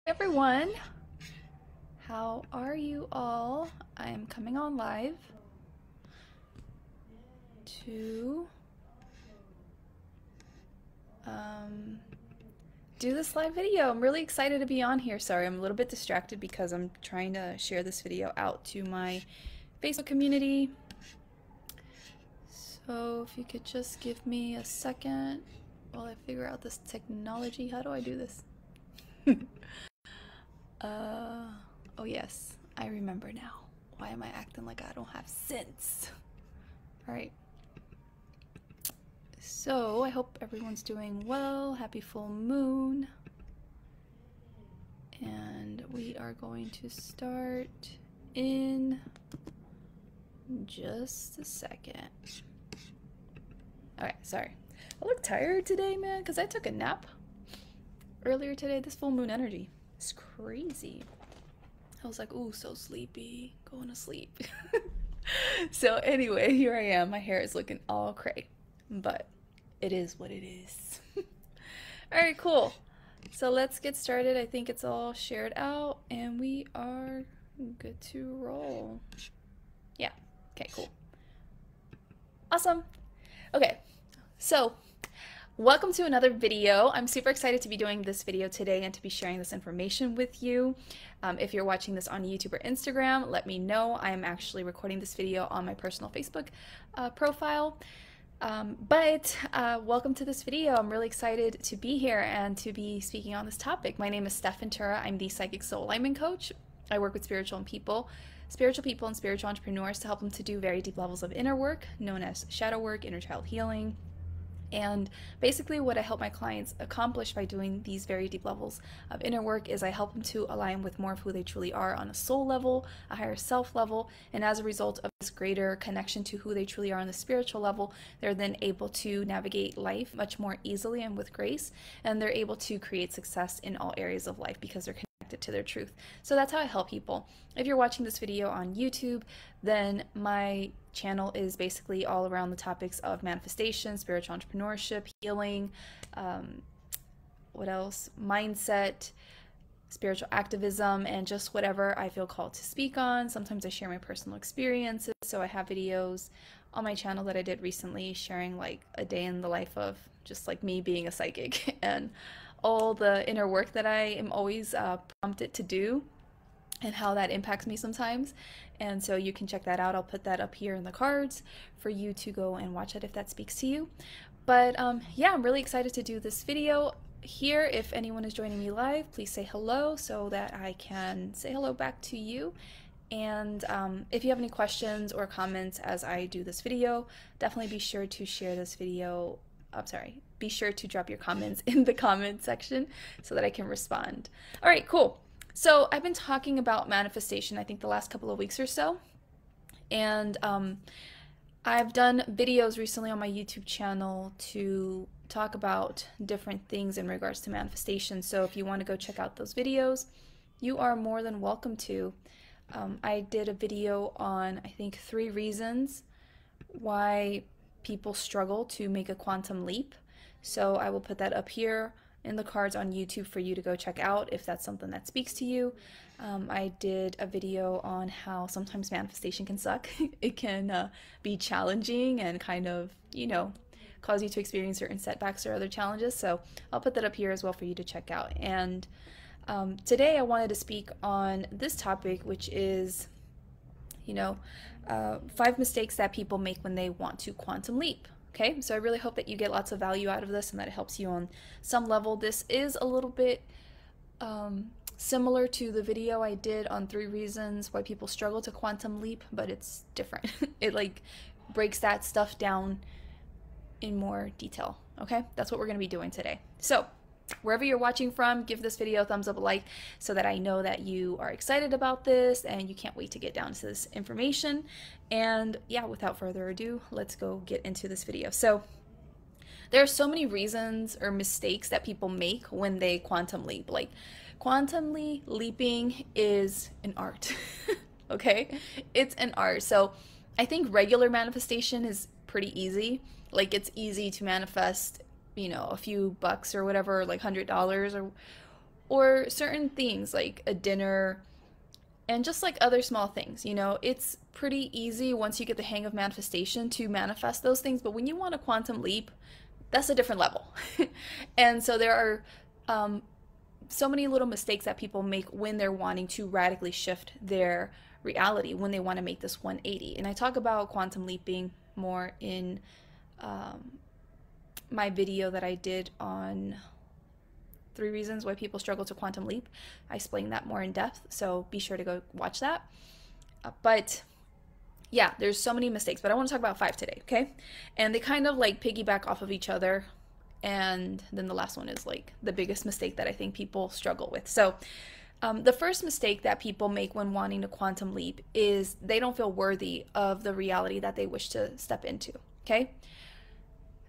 Everyone, how are you all? I am coming on live to do this live video. I'm really excited to be on here. Sorry, I'm a little bit distracted because I'm trying to share this video out to my Facebook community. So if you could just give me a second while I figure out this technology. How do I do this? Oh yes, I remember now. Why am I acting like I don't have sense? Alright. So, I hope everyone's doing well. Happy full moon. And we are going to start in just a second. Alright, sorry. I look tired today, man, because I took a nap earlier today. This full moon energy is crazy. I was like, ooh, so sleepy, going to sleep. So anyway, here I am. My hair is looking all cray, but it is what it is. All right, cool. So let's get started. I think it's all shared out and we are good to roll. Yeah, okay, cool. Awesome. Okay, so welcome to another video. I'm super excited to be doing this video today and to be sharing this information with you. If you're watching this on YouTube or Instagram, let me know. I am actually recording this video on my personal Facebook profile. Welcome to this video. I'm really excited to be here and to be speaking on this topic. My name is Stef. I'm the Psychic Soul Alignment Coach. I work with spiritual people and spiritual entrepreneurs to help them to do very deep levels of inner work, known as shadow work, inner child healing. And basically what I help my clients accomplish by doing these very deep levels of inner work is I help them to align with more of who they truly are on a soul level, a higher self level, and as a result of this greater connection to who they truly are on the spiritual level, they're then able to navigate life much more easily and with grace, and they're able to create success in all areas of life because they're connected to their truth. So that's how I help people. If you're watching this video on YouTube, then my channel is basically all around the topics of manifestation, spiritual entrepreneurship, healing, what else? Mindset, spiritual activism, and just whatever I feel called to speak on. Sometimes I share my personal experiences, so I have videos on my channel that I did recently sharing like a day in the life of just like me being a psychic and all the inner work that I am always prompted to do and how that impacts me sometimes. And so you can check that out. I'll put that up here in the cards for you to go and watch it if that speaks to you. But yeah, I'm really excited to do this video here. If anyone is joining me live, please say hello so that I can say hello back to you. And if you have any questions or comments as I do this video, definitely be sure to share this video. Be sure to drop your comments in the comment section so that I can respond. All right, cool. So I've been talking about manifestation, I think the last couple of weeks or so, and I've done videos recently on my YouTube channel to talk about different things in regards to manifestation. So if you want to go check out those videos, you are more than welcome to. I did a video on, I think, 3 reasons why people struggle to make a quantum leap. So I will put that up here in the cards on YouTube for you to go check out if that's something that speaks to you. I did a video on how sometimes manifestation can suck. It can be challenging and kind of, you know, cause you to experience certain setbacks or other challenges. So I'll put that up here as well for you to check out. And today I wanted to speak on this topic, which is, you know, 5 mistakes that people make when they want to quantum leap. Okay, so I really hope that you get lots of value out of this and that it helps you on some level. This is a little bit similar to the video I did on 3 reasons why people struggle to quantum leap, but it's different. It like breaks that stuff down in more detail. Okay, that's what we're going to be doing today. So wherever you're watching from, give this video a thumbs up, a like, so that I know that you are excited about this and you can't wait to get down to this information. And yeah, without further ado, let's go get into this video. So there are so many reasons or mistakes that people make when they quantum leap. Like, leaping is an art. Okay, it's an art. So I think regular manifestation is pretty easy. Like, it's easy to manifest, you know, a few bucks or whatever, like $100 or certain things like a dinner and just like other small things. It's pretty easy once you get the hang of manifestation to manifest those things, but when you want a quantum leap, that's a different level. And so there are so many little mistakes that people make when they're wanting to radically shift their reality, when they want to make this 180. And I talk about quantum leaping more in my video that I did on 3 reasons why people struggle to quantum leap. I explain that more in depth, so be sure to go watch that. But yeah, there's so many mistakes, but I want to talk about 5 today, okay? And they kind of like piggyback off of each other. And then the last one is like the biggest mistake that I think people struggle with. So the first mistake that people make when wanting to quantum leap is they don't feel worthy of the reality that they wish to step into, okay?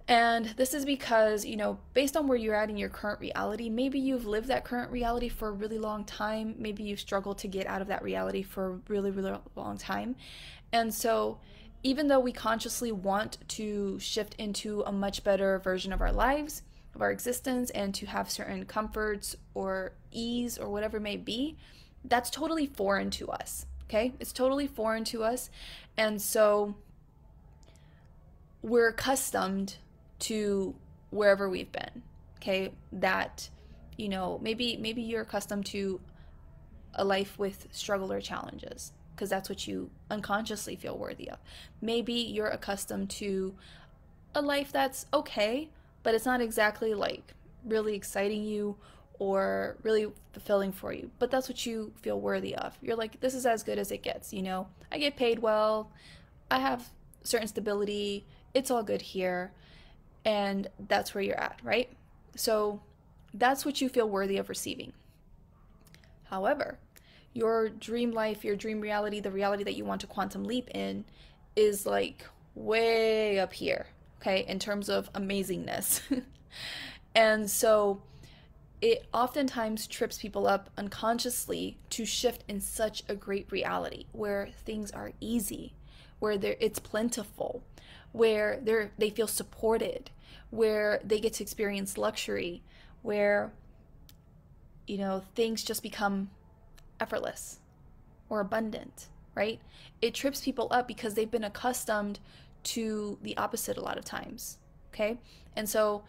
And this is because, based on where you're at in your current reality, maybe you've lived that current reality for a really long time. Maybe you've struggled to get out of that reality for a really, really long time. And so even though we consciously want to shift into a much better version of our lives, of our existence, and to have certain comforts or ease or whatever it may be, that's totally foreign to us, okay? It's totally foreign to us. And so we're accustomed to wherever we've been, okay? That, maybe you're accustomed to a life with struggle or challenges because that's what you unconsciously feel worthy of. Maybe you're accustomed to a life that's okay, but it's not exactly like really exciting you or really fulfilling for you, but that's what you feel worthy of. You're like, this is as good as it gets, I get paid well, I have certain stability, it's all good here. And that's where you're at, right? So that's what you feel worthy of receiving. However, your dream life, your dream reality, the reality that you want to quantum leap in is like way up here, okay, in terms of amazingness. And so it oftentimes trips people up unconsciously to shift in such a great reality where things are easy, where it's plentiful, where they feel supported, where they get to experience luxury, where things just become effortless or abundant, right? It trips people up because they've been accustomed to the opposite a lot of times, okay? And so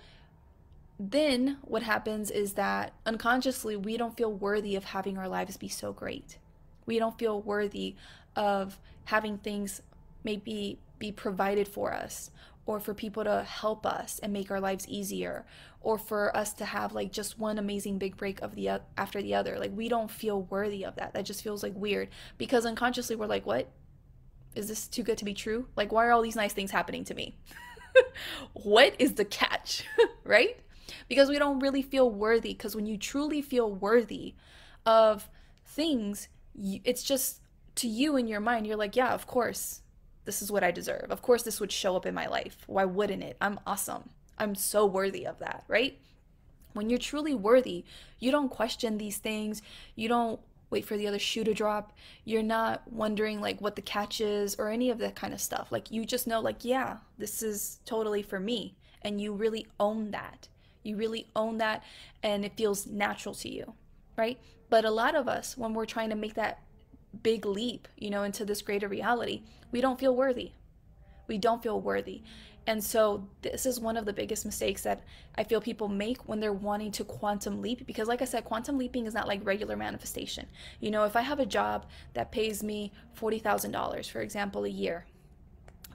then what happens is that unconsciously we don't feel worthy of having our lives be so great. We don't feel worthy of having things maybe be provided for us, or for people to help us and make our lives easier, or for us to have like just one amazing big break of after the other. Like we don't feel worthy of that. That just feels like weird because unconsciously we're like, what? Is this too good to be true? Like, why are all these nice things happening to me? What is the catch? Right? Because we don't really feel worthy. Because when you truly feel worthy of things, it's just to you in your mind, you're like, yeah, of course, this is what I deserve. Of course, this would show up in my life. Why wouldn't it? I'm awesome. I'm so worthy of that, right? When you're truly worthy, you don't question these things. You don't wait for the other shoe to drop. You're not wondering like what the catch is or any of that kind of stuff. Like you just know like, yeah, this is totally for me. And you really own that. You really own that and it feels natural to you, right? But a lot of us, when we're trying to make that big leap, into this greater reality, we don't feel worthy. We don't feel worthy. And so this is one of the biggest mistakes that I feel people make when they're wanting to quantum leap, because like I said, quantum leaping is not like regular manifestation. If I have a job that pays me $40,000, for example, a year,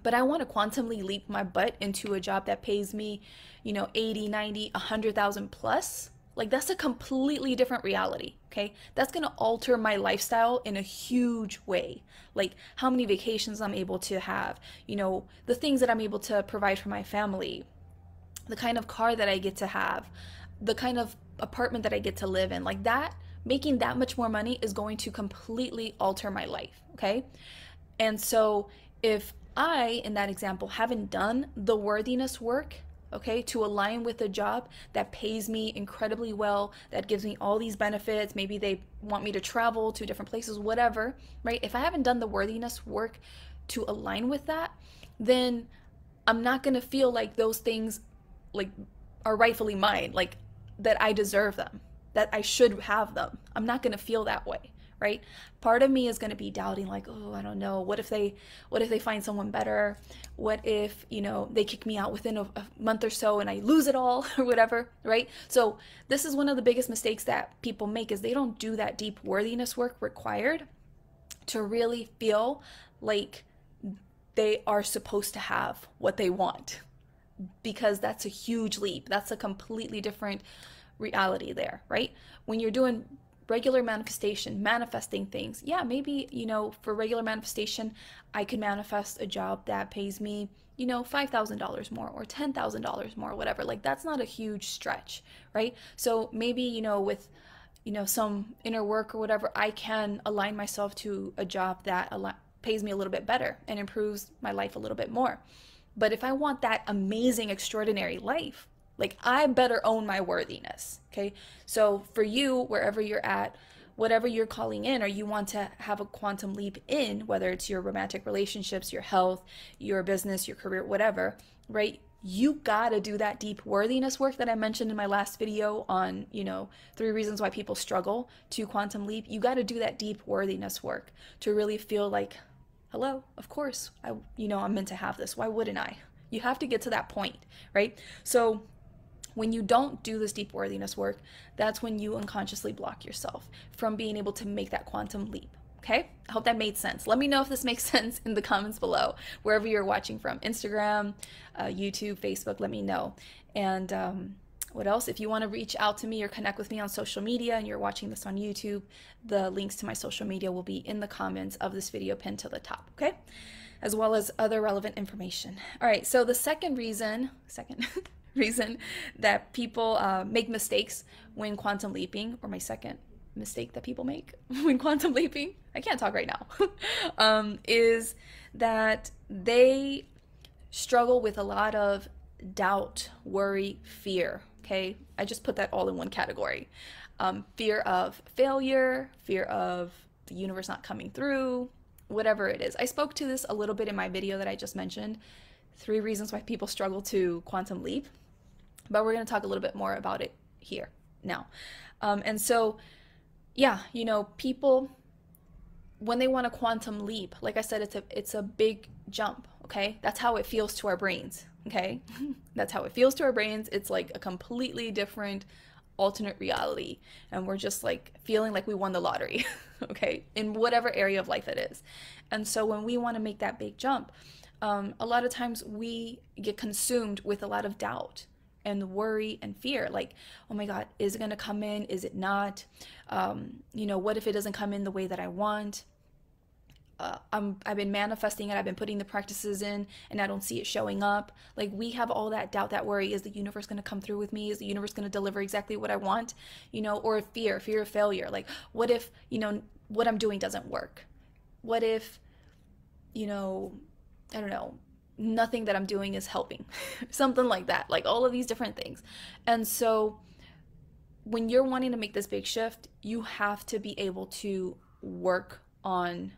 but I want to quantumly leap my butt into a job that pays me, 80, 90, 100,000 plus, like that's a completely different reality, okay? That's going to alter my lifestyle in a huge way. Like how many vacations I'm able to have, the things that I'm able to provide for my family, the kind of car that I get to have, the kind of apartment that I get to live in, like that, making that much more money is going to completely alter my life, okay? And so if I, in that example, haven't done the worthiness work, okay, to align with a job that pays me incredibly well, that gives me all these benefits, maybe they want me to travel to different places, whatever, right? If I haven't done the worthiness work to align with that, then I'm not going to feel like those things like are rightfully mine, like that I deserve them, that I should have them. I'm not going to feel that way, right? Part of me is going to be doubting, like, oh, I don't know. What if they find someone better? What if, they kick me out within a month or so and I lose it all or whatever, right? So this is one of the biggest mistakes that people make, is they don't do that deep worthiness work required to really feel like they are supposed to have what they want, because that's a huge leap. That's a completely different reality there, right? When you're doing regular manifestation, manifesting things, yeah, maybe, for regular manifestation, I could manifest a job that pays me, $5,000 more or $10,000 more, whatever. Like, that's not a huge stretch, right? So maybe, with some inner work or whatever, I can align myself to a job that pays me a little bit better and improves my life a little bit more. But if I want that amazing, extraordinary life, like, I better own my worthiness, okay? So for you, wherever you're at, whatever you're calling in, or you want to have a quantum leap in, whether it's your romantic relationships, your health, your business, your career, whatever, right? You gotta do that deep worthiness work that I mentioned in my last video on, 3 reasons why people struggle to quantum leap. You gotta do that deep worthiness work to really feel like, hello, of course, I'm meant to have this. Why wouldn't I? You have to get to that point, right? So when you don't do this deep worthiness work, that's when you unconsciously block yourself from being able to make that quantum leap. Okay? I hope that made sense. Let me know if this makes sense in the comments below, wherever you're watching from. Instagram, YouTube, Facebook, let me know. And what else? If you want to reach out to me or connect with me on social media and you're watching this on YouTube, the links to my social media will be in the comments of this video pinned to the top, okay? As well as other relevant information. All right, so the second reason that people make mistakes when quantum leaping, or my second mistake that people make when quantum leaping, I can't talk right now, is that they struggle with a lot of doubt, worry, fear, okay? I just put that all in one category. Fear of failure, fear of the universe not coming through, whatever it is. I spoke to this a little bit in my video that I just mentioned, 3 reasons why people struggle to quantum leap, but we're going to talk a little bit more about it here now. And so, yeah, people, when they want a quantum leap, like I said, it's a big jump, okay? That's how it feels to our brains, okay? That's how it feels to our brains. It's like a completely different alternate reality, and we're just like feeling like we won the lottery, okay? In whatever area of life it is. And so when we want to make that big jump, a lot of times we get consumed with a lot of doubt and worry and fear, like, oh my God, is it going to come in? Is it not? What if it doesn't come in the way that I want? I've been manifesting it. I've been putting the practices in and I don't see it showing up. Like, we have all that doubt, that worry. Is the universe going to come through with me? Is the universe going to deliver exactly what I want? Or fear of failure. Like, what if, what I'm doing doesn't work? What if, I don't know, nothing that I'm doing is helping? Something like that, like all of these different things. And so when you're wanting to make this big shift, you have to be able to work on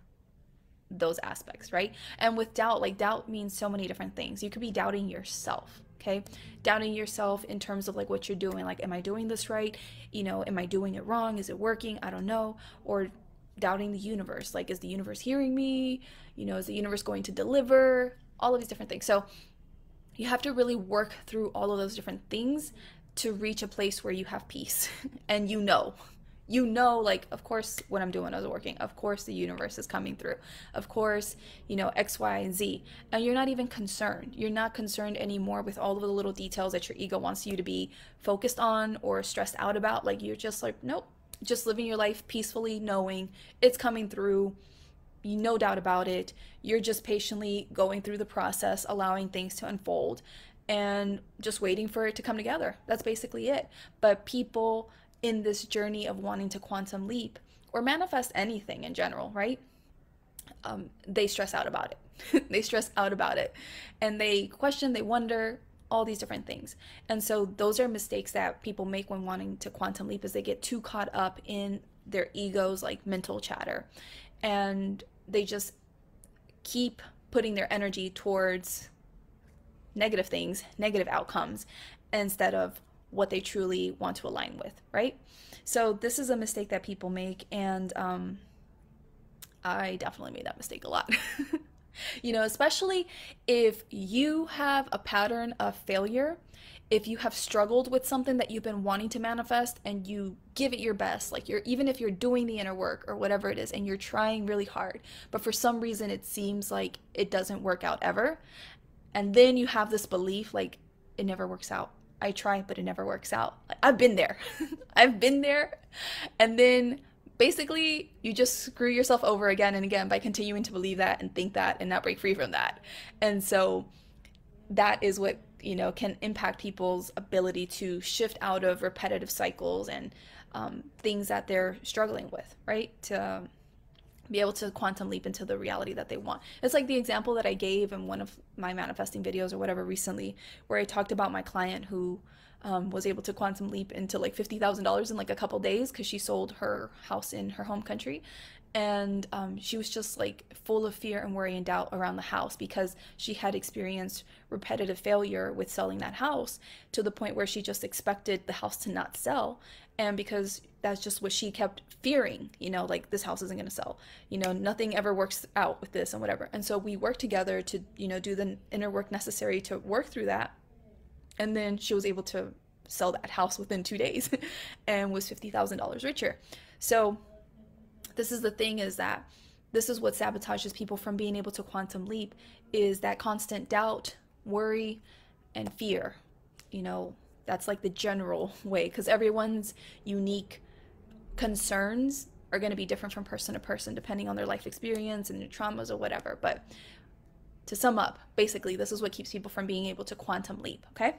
those aspects, right? And with doubt, like, doubt means so many different things. You could be doubting yourself, okay? Doubting yourself in terms of like what you're doing, like, am I doing this right? Am I doing it wrong? Is it working? I don't know. Or doubting the universe, like, is the universe hearing me? Is the universe going to deliver? All of these different things. So you have to really work through all of those different things to reach a place where you have peace. And like, of course, what I'm doing is working. Of course, the universe is coming through. Of course, X, Y, and Z. And you're not even concerned. You're not concerned anymore with all of the little details that your ego wants you to be focused on or stressed out about. Like, you're just like, nope, just living your life peacefully, knowing it's coming through. No doubt about it. You're just patiently going through the process, allowing things to unfold, and just waiting for it to come together. That's basically it. But people in this journey of wanting to quantum leap or manifest anything in general, right? They stress out about it. They stress out about it. And they question, they wonder, all these different things. And so those are mistakes that people make when wanting to quantum leap, is they get too caught up in their ego's like mental chatter. And they just keep putting their energy towards negative things, negative outcomes, instead of what they truly want to align with, right? So this is a mistake that people make, and I definitely made that mistake a lot. Especially if you have a pattern of failure, if you have struggled with something that you've been wanting to manifest and you give it your best, like even if you're doing the inner work or whatever it is and you're trying really hard, but for some reason it seems like it doesn't work out ever. And then you have this belief like it never works out. I try, but it never works out. Like, I've been there. I've been there. And then basically you just screw yourself over again and again by continuing to believe that and think that and not break free from that. And so that is what, can impact people's ability to shift out of repetitive cycles and things that they're struggling with, right? To be able to quantum leap into the reality that they want. It's like the example that I gave in one of my manifesting videos or whatever recently, where I talked about my client who was able to quantum leap into like $50,000 in like a couple days because she sold her house in her home country. And she was just like full of fear and worry and doubt around the house because she had experienced repetitive failure with selling that house to the point where she just expected the house to not sell. And because that's just what she kept fearing, like this house isn't going to sell, nothing ever works out with this and whatever. And so we worked together to, do the inner work necessary to work through that. And then she was able to sell that house within 2 days and was $50,000 richer. So this is the thing, is that this is what sabotages people from being able to quantum leap, is that constant doubt, worry, and fear. That's like the general way, because everyone's unique concerns are going to be different from person to person depending on their life experience and their traumas or whatever. But to sum up, basically, this is what keeps people from being able to quantum leap, okay?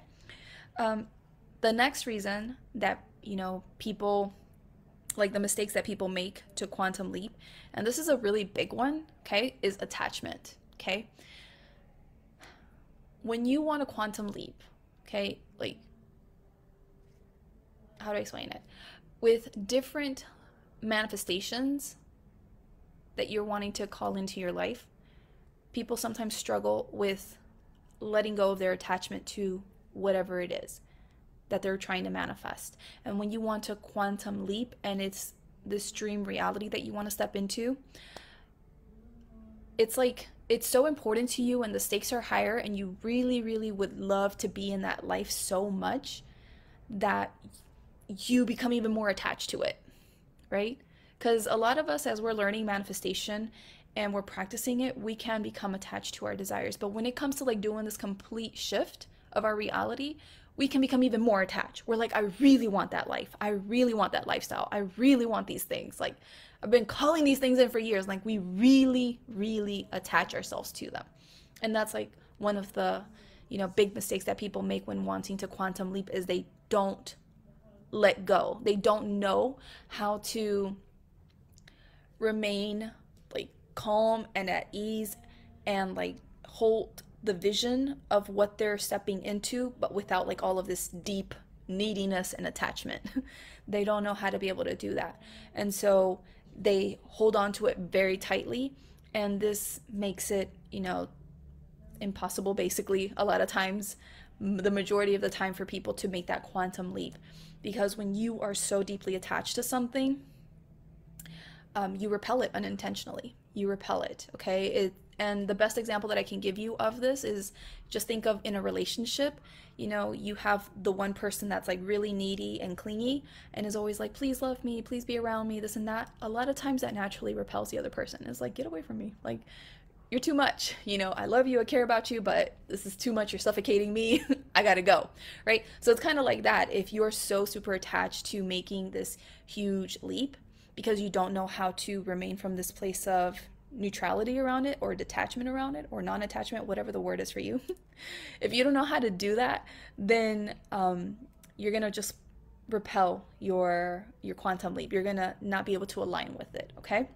The next reason that, people, like the mistakes that people make to quantum leap, and this is a really big one, okay, is attachment, okay? When you want to quantum leap, okay, like, how do I explain it? With different manifestations that you're wanting to call into your life, people sometimes struggle with letting go of their attachment to whatever it is that they're trying to manifest. And when you want to quantum leap and it's this dream reality that you want to step into, it's like it's so important to you and the stakes are higher and you really, really would love to be in that life so much that you become even more attached to it, right? Because a lot of us, as we're learning manifestation and we're practicing it, we can become attached to our desires. But when it comes to like doing this complete shift of our reality, we can become even more attached. We're like, I really want that life. I really want that lifestyle. I really want these things. Like, I've been calling these things in for years. Like, we really, really attach ourselves to them. And that's like one of the, big mistakes that people make when wanting to quantum leap, is they don't let go. They don't know how to remain like calm and at ease and like hold the vision of what they're stepping into, but without like all of this deep neediness and attachment. They don't know how to be able to do that. And so they hold on to it very tightly. And this makes it, impossible basically a lot of times, the majority of the time, for people to make that quantum leap. Because when you are so deeply attached to something, you repel it unintentionally. You repel it, okay? And the best example that I can give you of this is just think of in a relationship, you have the one person that's like really needy and clingy and is always like, please love me, please be around me, this and that. A lot of times that naturally repels the other person. It's like, get away from me. Like, you're too much. I love you, I care about you, but this is too much. You're suffocating me. I gotta go, right? So it's kind of like that. If you're so super attached to making this huge leap because you don't know how to remain from this place of neutrality around it, or detachment around it, or non-attachment, whatever the word is for you. If you don't know how to do that, then you're gonna just repel your quantum leap. You're gonna not be able to align with it, okay?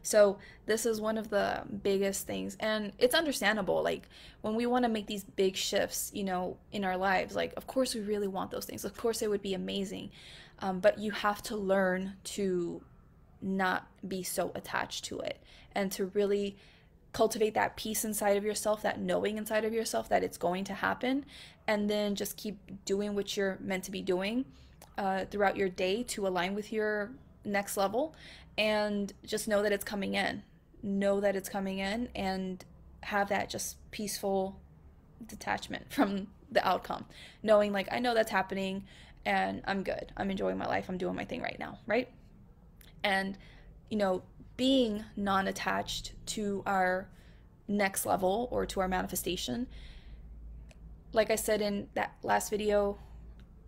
So this is one of the biggest things, and it's understandable. Like, when we want to make these big shifts, in our lives, like, of course we really want those things. Of course it would be amazing, but you have to learn to not be so attached to it, and to really cultivate that peace inside of yourself, that knowing inside of yourself that it's going to happen, and then just keep doing what you're meant to be doing throughout your day to align with your next level, and just know that it's coming in. Know that it's coming in, and have that just peaceful detachment from the outcome. Knowing, like, I know that's happening and I'm good. I'm enjoying my life. I'm doing my thing right now, right? And, being non attached to our next level or to our manifestation, like I said in that last video,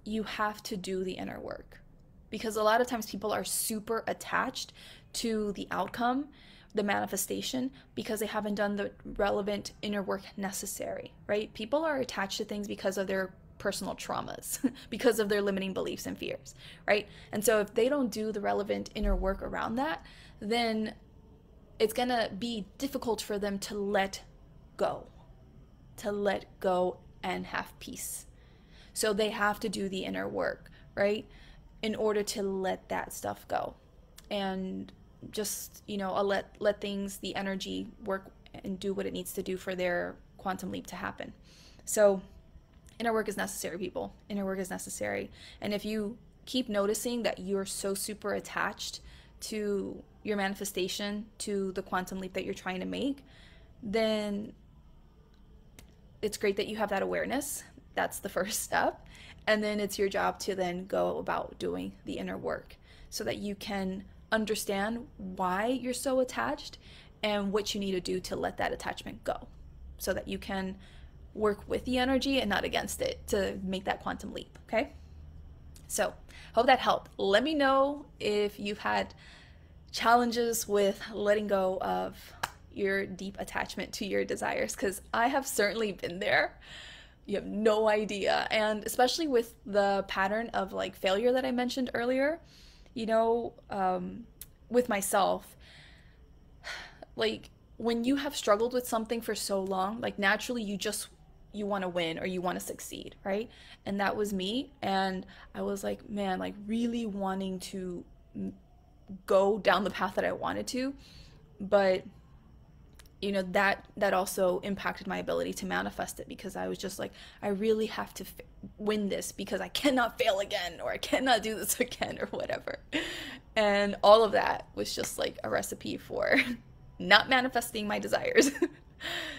you have to do the inner work, because a lot of times people are super attached to the outcome, the manifestation, because they haven't done the relevant inner work necessary, right? People are attached to things because of their personal traumas, because of their limiting beliefs and fears, right? And so if they don't do the relevant inner work around that, then it's gonna be difficult for them to let go and have peace. So they have to do the inner work, right? In order to let that stuff go. And just, let things, the energy work and do what it needs to do for their quantum leap to happen. So inner work is necessary, people. Inner work is necessary. And if you keep noticing that you're so super attached to your manifestation, to the quantum leap that you're trying to make, then it's great that you have that awareness. That's the first step. And then it's your job to then go about doing the inner work so that you can understand why you're so attached and what you need to do to let that attachment go, so that you can work with the energy and not against it to make that quantum leap, okay? So, hope that helped. Let me know if you've had challenges with letting go of your deep attachment to your desires, because I have certainly been there. You have no idea. And especially with the pattern of like failure that I mentioned earlier, with myself, like when you have struggled with something for so long, like naturally you want to win or you want to succeed, right? And that was me. And I was like, man, like really wanting to go down the path that I wanted to. But that also impacted my ability to manifest it, because I was just like, I really have to win this because I cannot fail again, or I cannot do this again, or whatever. And all of that was just like a recipe for not manifesting my desires.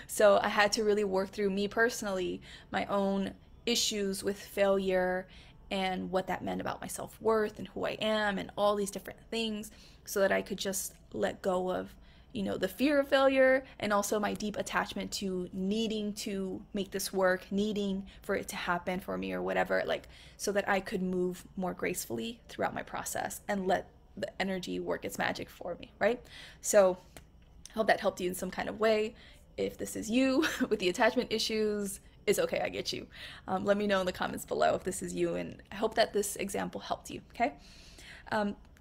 So I had to really work through, me personally, my own issues with failure and what that meant about my self-worth and who I am and all these different things, so that I could just let go of the fear of failure, and also my deep attachment to needing to make this work, needing for it to happen for me or whatever, like, so that I could move more gracefully throughout my process and let the energy work its magic for me, right? So I hope that helped you in some kind of way. If this is you with the attachment issues, it's okay, I get you. Let me know in the comments below if this is you, and I hope that this example helped you, okay?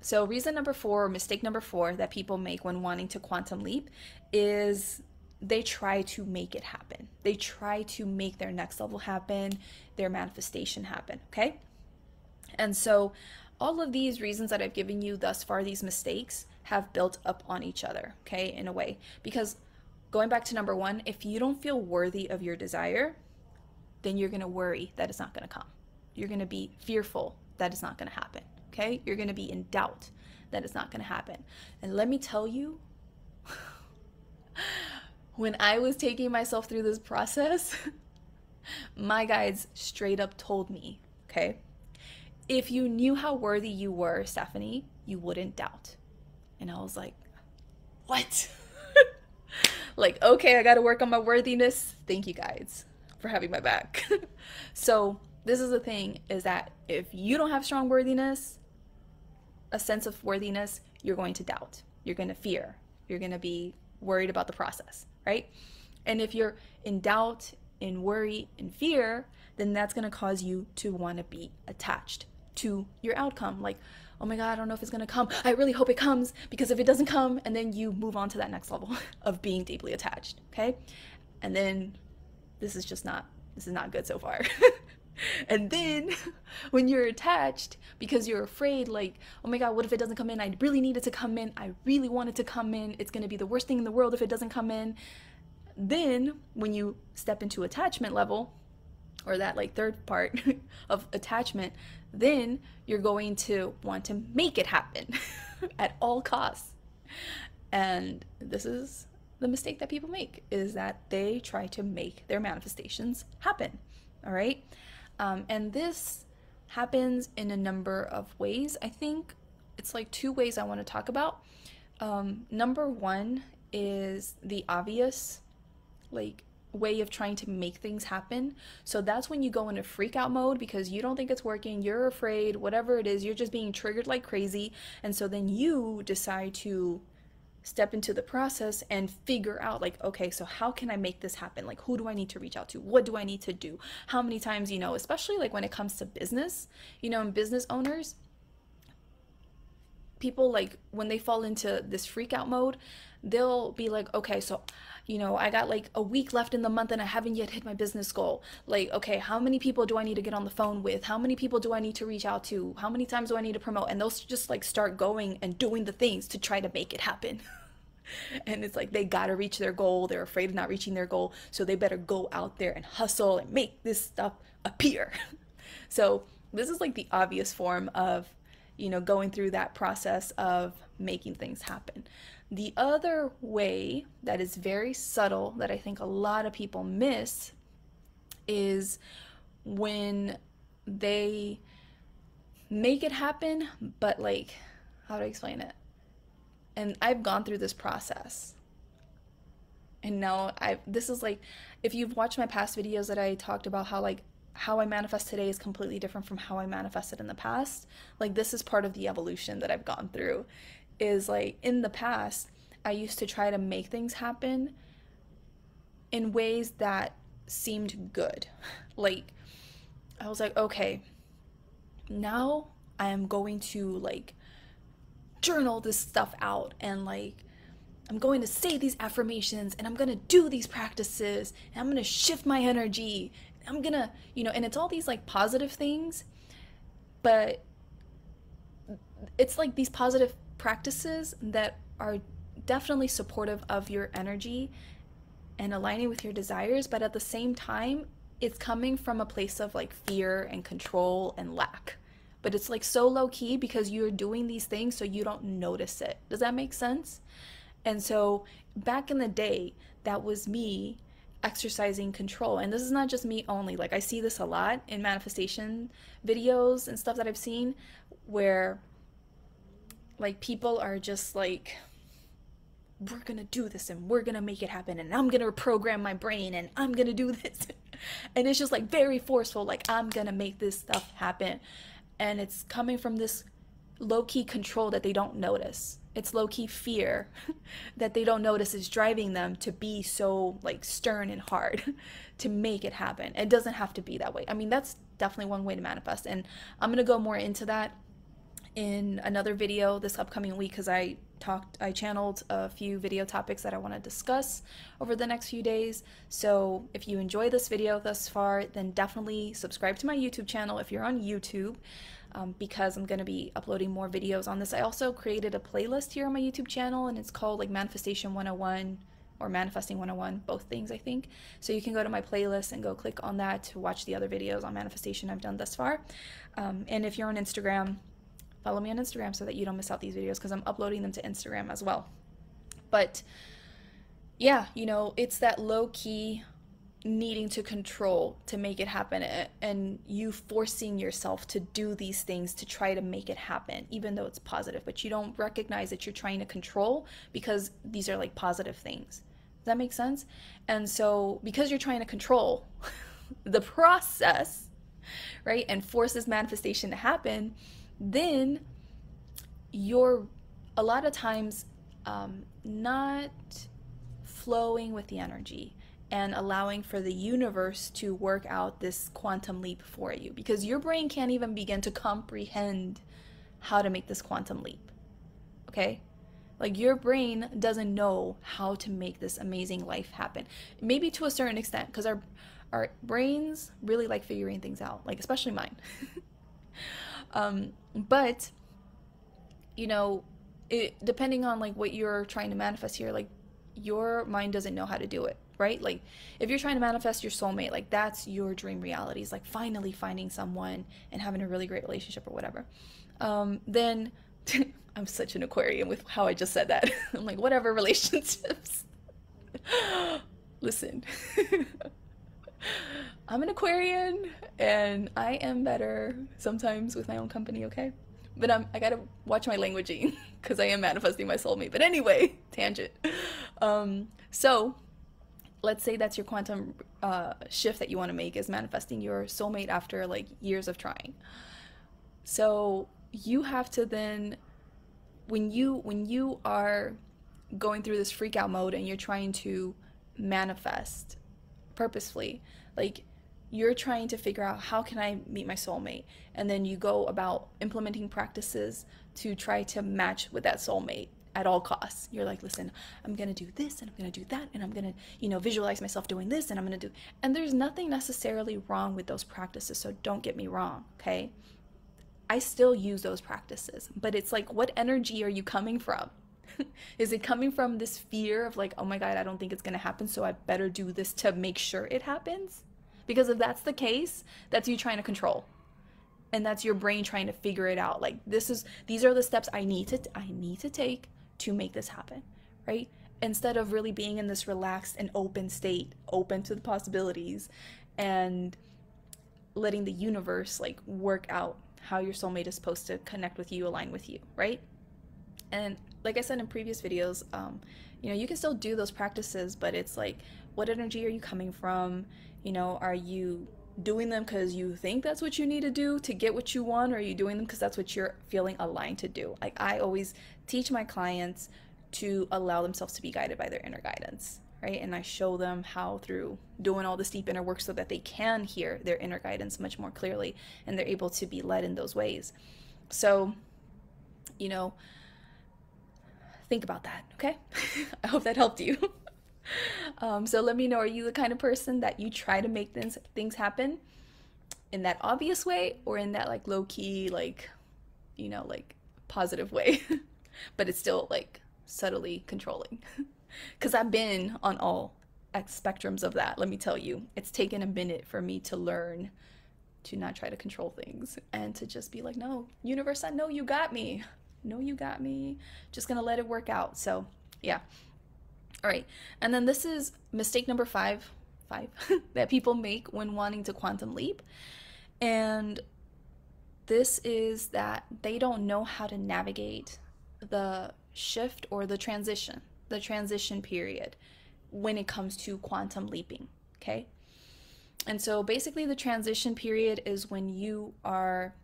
So reason number 4, or mistake number 4 that people make when wanting to quantum leap is they try to make it happen. They try to make their next level happen, their manifestation happen, okay? And so all of these reasons that I've given you thus far, these mistakes, have built up on each other, okay, in a way. Because going back to number 1, if you don't feel worthy of your desire, then you're going to worry that it's not going to come. You're going to be fearful that it's not going to happen. Okay, you're going to be in doubt that it's not going to happen. And let me tell you, when I was taking myself through this process, my guides straight up told me, okay, if you knew how worthy you were, Stephanie, you wouldn't doubt. And I was like, what? Like, okay, I got to work on my worthiness. Thank you, guides, for having my back. So this is the thing, is that if you don't have strong worthiness, a sense of worthiness, you're going to doubt. You're going to fear. You're going to be worried about the process, right? And if you're in doubt, in worry, in fear, then that's going to cause you to want to be attached to your outcome. Like, oh my God, I don't know if it's going to come. I really hope it comes, because if it doesn't come, and then you move on to that next level of being deeply attached, okay? And then this is not good so far. And then when you're attached because you're afraid, like, oh my God, what if it doesn't come in? I really need it to come in. I really want it to come in. It's going to be the worst thing in the world if it doesn't come in. Then when you step into attachment level, or that like third part of attachment, then you're going to want to make it happen at all costs. And this is the mistake that people make, is that they try to make their manifestations happen. All right. And this happens in a number of ways. I think it's like two ways I want to talk about. Number one is the obvious, like, way of trying to make things happen. So that's when you go into freak out mode because you don't think it's working, you're afraid, whatever it is, you're just being triggered like crazy. And so then you decide to step into the process and figure out, like, okay, so how can I make this happen? Like, who do I need to reach out to? What do I need to do? How many times, especially like when it comes to business, and business owners, people, like, when they fall into this freak out mode, they'll be like, okay, so I got like a week left in the month and I haven't yet hit my business goal. Like, okay, how many people do I need to get on the phone with? How many people do I need to reach out to? How many times do I need to promote? And they'll just like start going and doing the things to try to make it happen. And it's like they gotta reach their goal. They're afraid of not reaching their goal, so they better go out there and hustle and make this stuff appear. So this is like the obvious form of going through that process of making things happen. The other way that is very subtle that I think a lot of people miss is when they make it happen, but like, how do I explain it? And I've gone through this process. And now this is like, if you've watched my past videos that I talked about how I manifest today is completely different from how I manifested in the past. Like, this is part of the evolution that I've gone through. Is like, in the past, I used to try to make things happen in ways that seemed good. Like, I was like, okay, now I am going to like journal this stuff out, and like I'm going to say these affirmations, and I'm going to do these practices, and I'm going to shift my energy. I'm going to, and it's all these like positive things, but it's like these positive practices that are definitely supportive of your energy and aligning with your desires, but at the same time, it's coming from a place of like fear and control and lack. But it's like so low key because you're doing these things so you don't notice it. Does that make sense? And so back in the day, that was me exercising control. And this is not just me only. Like, I see this a lot in manifestation videos and stuff that I've seen where like people are just like, we're gonna do this and we're gonna make it happen and I'm gonna reprogram my brain and I'm gonna do this. And it's just like very forceful, like, I'm gonna make this stuff happen. And it's coming from this low-key control that they don't notice. It's low-key fear that they don't notice is driving them to be so like stern and hard to make it happen. It doesn't have to be that way. I mean, that's definitely one way to manifest, and I'm gonna go more into that in another video this upcoming week, because I channeled a few video topics that I want to discuss over the next few days. So if you enjoy this video thus far, then definitely subscribe to my YouTube channel if you're on YouTube, because I'm going to be uploading more videos on this. I also created a playlist here on my YouTube channel, and it's called like Manifestation 101 or Manifesting 101, both things, I think. So you can go to my playlist and go click on that to watch the other videos on manifestation I've done thus far. And if you're on Instagram, follow me on Instagram so that you don't miss out these videos, because I'm uploading them to Instagram as well. But yeah, it's that low-key needing to control to make it happen, and you forcing yourself to do these things to try to make it happen, even though it's positive, but you don't recognize that you're trying to control because these are like positive things. Does that make sense? And so because you're trying to control the process, right, and force this manifestation to happen, then you're a lot of times not flowing with the energy and allowing for the universe to work out this quantum leap for you, because your brain can't even begin to comprehend how to make this quantum leap. Okay? Like, your brain doesn't know how to make this amazing life happen. Maybe to a certain extent, because our brains really like figuring things out, like especially mine. But you know, depending on like what you're trying to manifest here, like your mind doesn't know how to do it, right? Like if you're trying to manifest your soulmate, like that's your dream reality, is like finally finding someone and having a really great relationship or whatever. Then I'm such an Aquarian with how I just said that. I'm like, whatever, relationships. Listen, I'm an Aquarian and I am better sometimes with my own company, okay? But I gotta watch my languaging because I am manifesting my soulmate. But anyway, tangent. So let's say that's your quantum shift that you want to make, is manifesting your soulmate after like years of trying. So you have to then, when you are going through this freak out mode and you're trying to manifest purposefully, like you're trying to figure out how can I meet my soulmate, and then you go about implementing practices to try to match with that soulmate at all costs. You're like, listen, I'm gonna do this and I'm gonna do that and I'm gonna, visualize myself doing this and I'm gonna do, and there's nothing necessarily wrong with those practices, so don't get me wrong, okay? I still use those practices, but it's like, what energy are you coming from? Is it coming from this fear of like, oh my God, I don't think it's gonna happen, so I better do this to make sure it happens? Because if that's the case, that's you trying to control. And that's your brain trying to figure it out. Like these are the steps I need to take to make this happen, right? Instead of really being in this relaxed and open state, open to the possibilities, and letting the universe like work out how your soulmate is supposed to connect with you, align with you, right? And like I said in previous videos, you can still do those practices, but it's like, what energy are you coming from? Are you doing them because you think that's what you need to do to get what you want, or are you doing them because that's what you're feeling aligned to do? Like I always teach my clients to allow themselves to be guided by their inner guidance, right? And I show them how, through doing all this deep inner work, so that they can hear their inner guidance much more clearly and they're able to be led in those ways. So, think about that, okay? I hope that helped you. So let me know, are you the kind of person that you try to make things happen in that obvious way, or in that like low-key, like, like positive way, but it's still like subtly controlling? Because I've been on all spectrums of that. Let me tell you, it's taken a minute for me to learn to not try to control things and to just be like, no, universe, I know you got me. No, you got me. Just gonna let it work out. So yeah. All right. And then this is mistake number five that people make when wanting to quantum leap. And this is that they don't know how to navigate the shift or the transition period when it comes to quantum leaping, okay? And so basically the transition period is when you are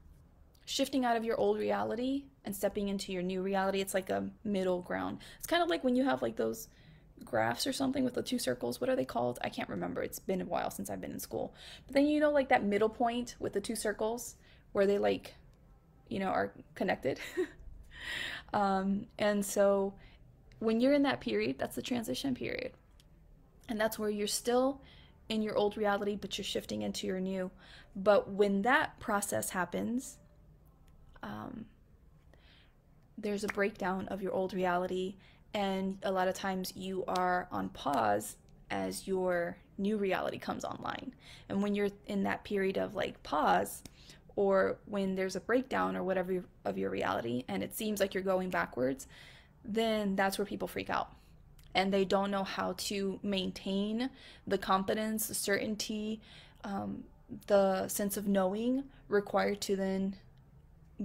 shifting out of your old reality and stepping into your new reality. It's like a middle ground. It's kind of like when you have like those graphs or something with the two circles. What are they called? I can't remember. It's been a while since I've been in school. But then like that middle point with the two circles where they like, are connected. And so when you're in that period, that's the transition period. And that's where you're still in your old reality, but you're shifting into your new. But when that process happens, there's a breakdown of your old reality, and a lot of times you are on pause as your new reality comes online. And when you're in that period of like pause, or when there's a breakdown or whatever of your reality and it seems like you're going backwards, then that's where people freak out. And they don't know how to maintain the confidence, the certainty, the sense of knowing required to then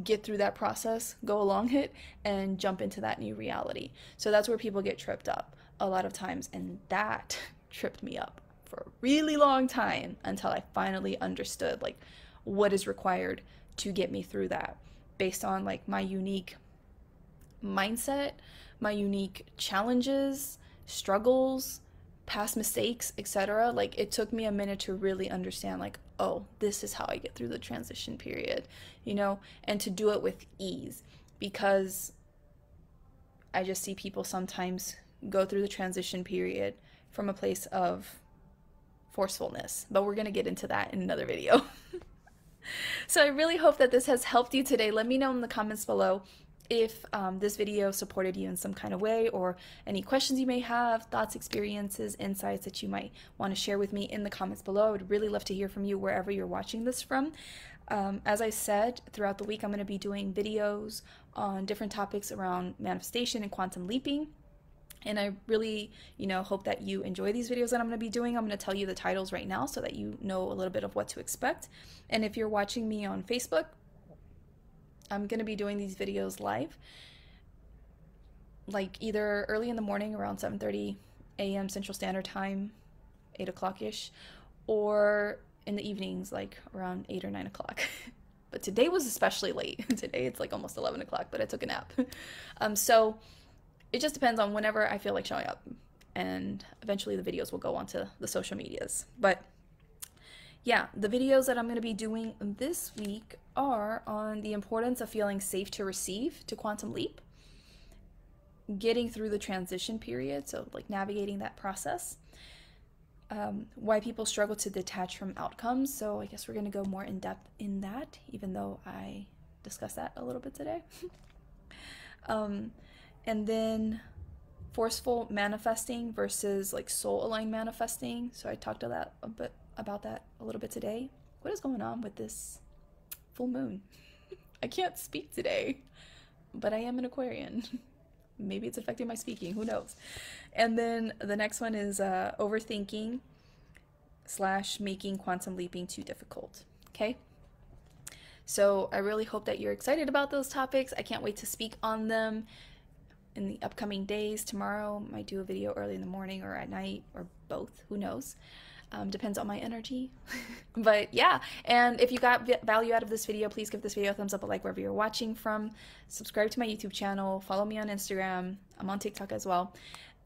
get through that process, go along it, and jump into that new reality. So that's where people get tripped up a lot of times, and that tripped me up for a really long time until I finally understood like what is required to get me through that, based on like my unique mindset, my unique challenges, struggles, past mistakes, etc. Like it took me a minute to really understand like, oh, this is how I get through the transition period, and to do it with ease, because I just see people sometimes go through the transition period from a place of forcefulness, but we're going to get into that in another video. So I really hope that this has helped you today. Let me know in the comments below if this video supported you in some kind of way, or any questions you may have, thoughts, experiences, insights that you might want to share with me in the comments below. I would really love to hear from you wherever you're watching this from. As I said, throughout the week, I'm going to be doing videos on different topics around manifestation and quantum leaping. And I really, hope that you enjoy these videos that I'm going to be doing. I'm going to tell you the titles right now so that you know a little bit of what to expect. And if you're watching me on Facebook, I'm going to be doing these videos live, like either early in the morning around 7:30 a.m. Central Standard Time, 8 o'clock-ish, or in the evenings, like around 8 or 9 o'clock. But today was especially late. Today it's like almost 11 o'clock, but I took a nap. So it just depends on whenever I feel like showing up, and eventually the videos will go onto the social medias. But yeah, the videos that I'm going to be doing this week are on the importance of feeling safe to receive to quantum leap, getting through the transition period, so like navigating that process, why people struggle to detach from outcomes. So I guess we're going to go more in depth in that, even though I discussed that a little bit today. And then forceful manifesting versus like soul aligned manifesting. So I talked about that a little bit today. What is going on with this full moon? I can't speak today, but I am an Aquarian. Maybe it's affecting my speaking, who knows? And then the next one is overthinking / making quantum leaping too difficult. Okay? So I really hope that you're excited about those topics. I can't wait to speak on them in the upcoming days. Tomorrow might do a video early in the morning or at night, or both, who knows. Depends on my energy. But yeah, and if you got value out of this video, please give this video a thumbs up, a like wherever you're watching from. Subscribe to my YouTube channel, follow me on Instagram. I'm on TikTok as well.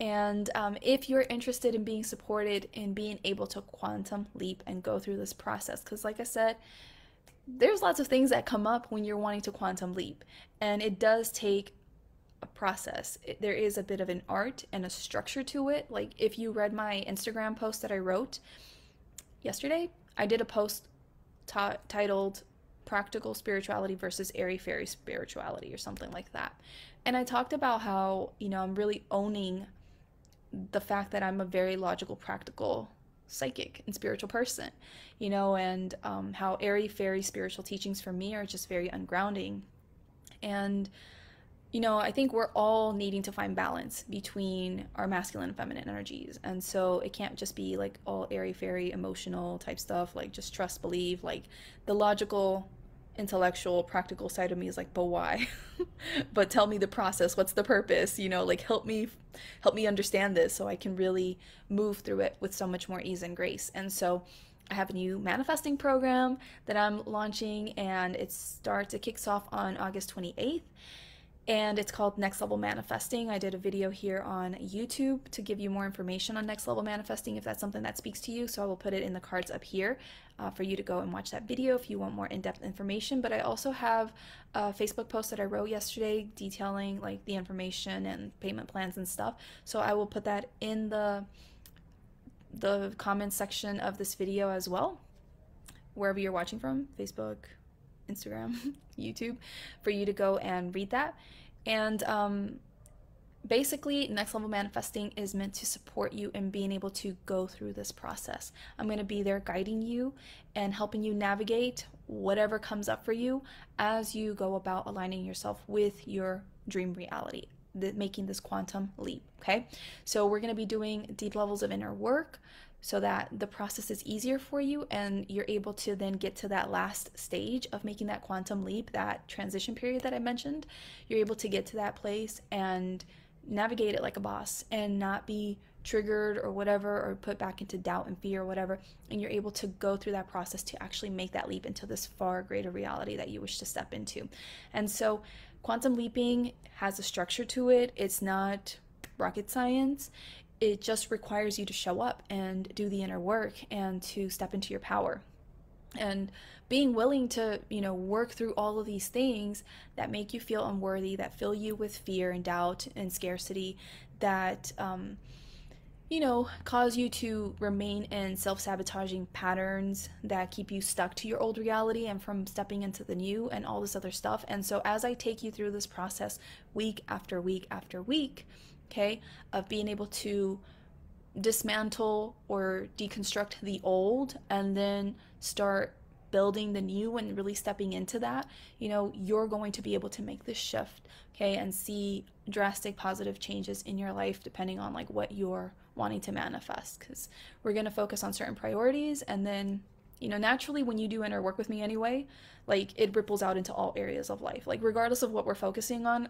And if you're interested in being supported in being able to quantum leap and go through this process, because like I said, there's lots of things that come up when you're wanting to quantum leap, and it does take a process. There is a bit of an art and a structure to it. Like if you read my Instagram post that I wrote yesterday, I did a post titled Practical Spirituality versus Airy-Fairy Spirituality or something like that. And I talked about how, I'm really owning the fact that I'm a very logical, practical, psychic and spiritual person, and how airy-fairy spiritual teachings for me are just very ungrounding. And I think we're all needing to find balance between our masculine and feminine energies. And so it can't just be like all airy-fairy emotional type stuff, like just trust, believe. Like the logical, intellectual, practical side of me is like, but why? But tell me the process. What's the purpose? Like help me understand this so I can really move through it with so much more ease and grace. And so I have a new manifesting program that I'm launching, and it kicks off on August 28th. And it's called Next Level Manifesting. I did a video here on YouTube to give you more information on Next Level Manifesting if that's something that speaks to you. So I will put it in the cards up here for you to go and watch that video if you want more in-depth information. But I also have a Facebook post that I wrote yesterday detailing like the information and payment plans and stuff. So I will put that in the comments section of this video as well, wherever you're watching from, Facebook, Instagram, YouTube, for you to go and read that. And basically, Next Level Manifesting is meant to support you in being able to go through this process. I'm going to be there guiding you and helping you navigate whatever comes up for you as you go about aligning yourself with your dream reality, making this quantum leap, okay? So we're going to be doing deep levels of inner work so that the process is easier for you and you're able to then get to that last stage of making that quantum leap, that transition period that I mentioned. You're able to get to that place and navigate it like a boss and not be triggered or whatever, or put back into doubt and fear or whatever. And you're able to go through that process to actually make that leap into this far greater reality that you wish to step into. And so quantum leaping has a structure to it. It's not rocket science. It just requires you to show up and do the inner work and to step into your power. And being willing to, work through all of these things that make you feel unworthy, that fill you with fear and doubt and scarcity, that cause you to remain in self-sabotaging patterns that keep you stuck to your old reality and from stepping into the new and all this other stuff. And so as I take you through this process week after week after week, okay, of being able to dismantle or deconstruct the old and then start building the new and really stepping into that, you're going to be able to make this shift, okay, and see drastic positive changes in your life depending on like what you're wanting to manifest, because we're going to focus on certain priorities. And then naturally when you do inner work with me anyway, like it ripples out into all areas of life, like regardless of what we're focusing on.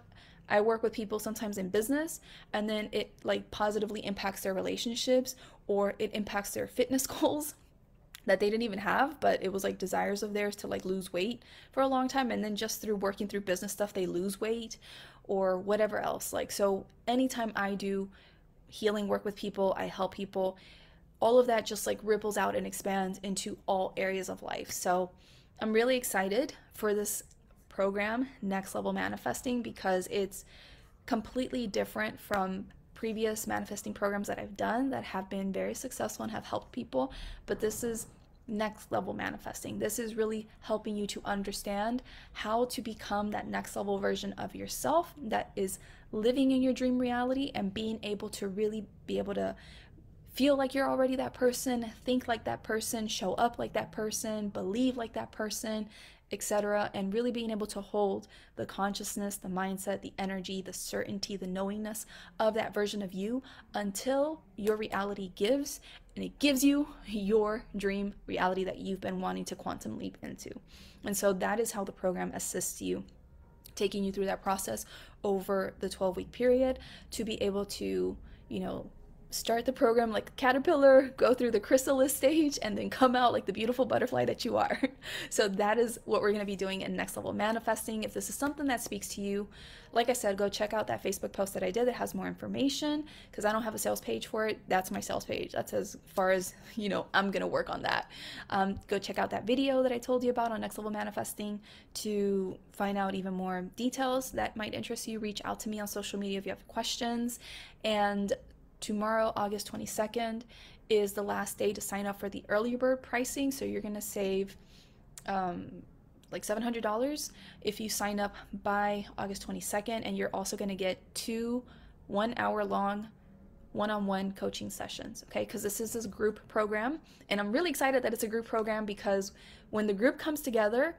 I work with people sometimes in business, and then it like positively impacts their relationships, or it impacts their fitness goals that they didn't even have, but it was like desires of theirs to like lose weight for a long time, and then just through working through business stuff they lose weight or whatever else. Like, so anytime I do healing work with people, I help people, all of that just like ripples out and expands into all areas of life. So I'm really excited for this program, Next Level Manifesting, because it's completely different from previous manifesting programs that I've done that have been very successful and have helped people. But this is next level manifesting. This is really helping you to understand how to become that next level version of yourself that is living in your dream reality, and being able to really be able to feel like you're already that person, think like that person, show up like that person, believe like that person, etc. And really being able to hold the consciousness, the mindset, the energy, the certainty, the knowingness of that version of you until your reality gives, and it gives you your dream reality that you've been wanting to quantum leap into. And so that is how the program assists you, taking you through that process over the 12-week period to be able to, start the program like a caterpillar, go through the chrysalis stage, and then come out like the beautiful butterfly that you are. So that is what we're going to be doing in Next Level Manifesting. If this is something that speaks to you, like I said, go check out that Facebook post that I did that has more information, because I don't have a sales page for it. That's my sales page. That's as far as, I'm going to work on that. Go check out that video that I told you about on Next Level Manifesting to find out even more details that might interest you. Reach out to me on social media if you have questions. And tomorrow, August 22nd, is the last day to sign up for the early bird pricing. So you're going to save like $700 if you sign up by August 22nd. And you're also going to get 2 1-hour-long one-on-one coaching sessions, okay? Because this is a group program. And I'm really excited that it's a group program, because when the group comes together,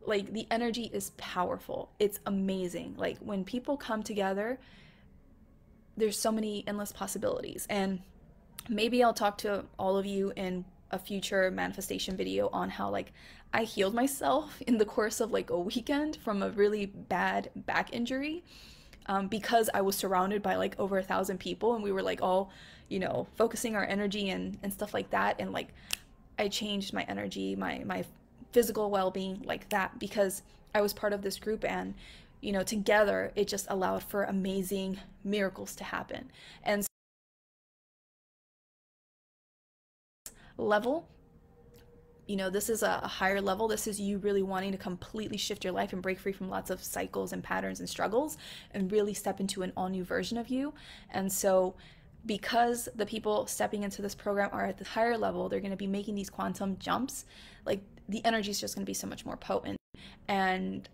like the energy is powerful. It's amazing. Like when people come together, there's so many endless possibilities. And maybe I'll talk to all of you in a future manifestation video on how like I healed myself in the course of like a weekend from a really bad back injury, because I was surrounded by like over 1,000 people, and we were like all, focusing our energy and stuff like that. And like I changed my energy, my physical well-being like that, because I was part of this group. And together it just allowed for amazing miracles to happen. And level, this is a higher level. This is you really wanting to completely shift your life and break free from lots of cycles and patterns and struggles and really step into an all new version of you. And so because the people stepping into this program are at the higher level, they're going to be making these quantum jumps. Like the energy is just going to be so much more potent, and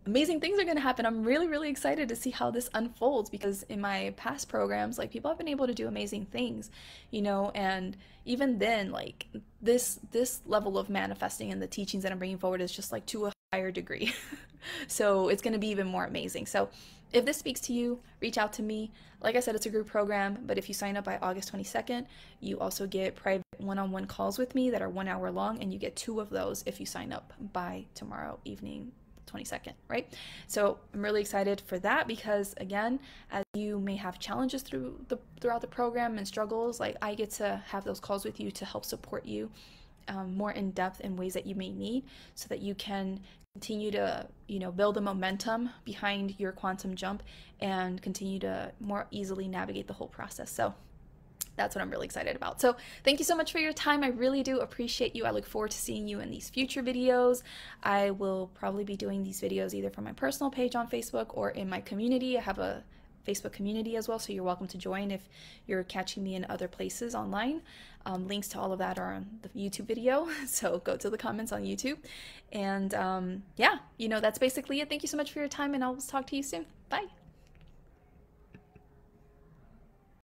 amazing things are going to happen. I'm really, really excited to see how this unfolds, because in my past programs, like people have been able to do amazing things, and even then, like this level of manifesting and the teachings that I'm bringing forward is just like to a higher degree. So it's going to be even more amazing. So if this speaks to you, reach out to me. Like I said, it's a group program, but if you sign up by August 22nd, you also get private one-on-one calls with me that are 1 hour long, and you get 2 of those if you sign up by tomorrow evening, 22nd, right? So I'm really excited for that, because again, as you may have challenges throughout the program and struggles, like I get to have those calls with you to help support you more in depth in ways that you may need, so that you can continue to build the momentum behind your quantum jump and continue to more easily navigate the whole process. So that's what I'm really excited about. So thank you so much for your time. I really do appreciate you. I look forward to seeing you in these future videos. I will probably be doing these videos either from my personal page on Facebook or in my community. I have a Facebook community as well, so you're welcome to join if you're catching me in other places online. Links to all of that are on the YouTube video, so go to the comments on YouTube. And yeah, that's basically it. Thank you so much for your time, and I'll talk to you soon. Bye.